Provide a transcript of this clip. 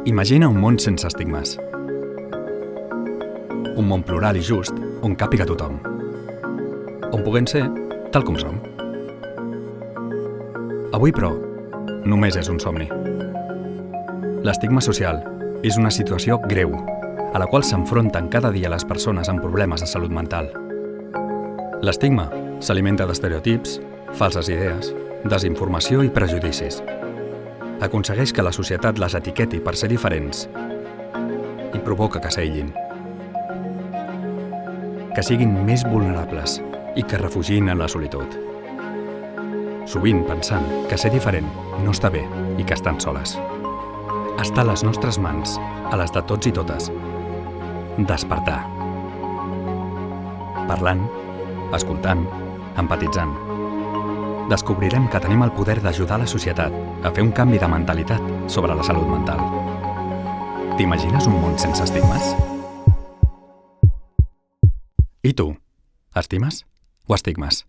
Imagina un món sense estigmes. Un món plural i just on càpiga tothom. On puguem ser tal com som. Avui, però, només és un somni. L'estigma social és una situació greu a la qual s'enfronten cada dia les persones amb problemes de salut mental. L'estigma s'alimenta d'estereotips, falses idees, desinformació i prejudicis. Aconsegueix que la societat les etiqueti per ser diferents i provoca que s'aïllin. Que siguin més vulnerables i que refugin en la solitud. Sovint pensant que ser diferent no està bé i que estan soles. Està a les nostres mans, a les de tots i totes. Despertar. Parlant, escoltant, empatitzant. Descobrirem que tenim el poder d'ajudar la societat a fer un canvi de mentalitat sobre la salut mental. T'imagines un món sense estigmes? I tu, estimes o estigmes?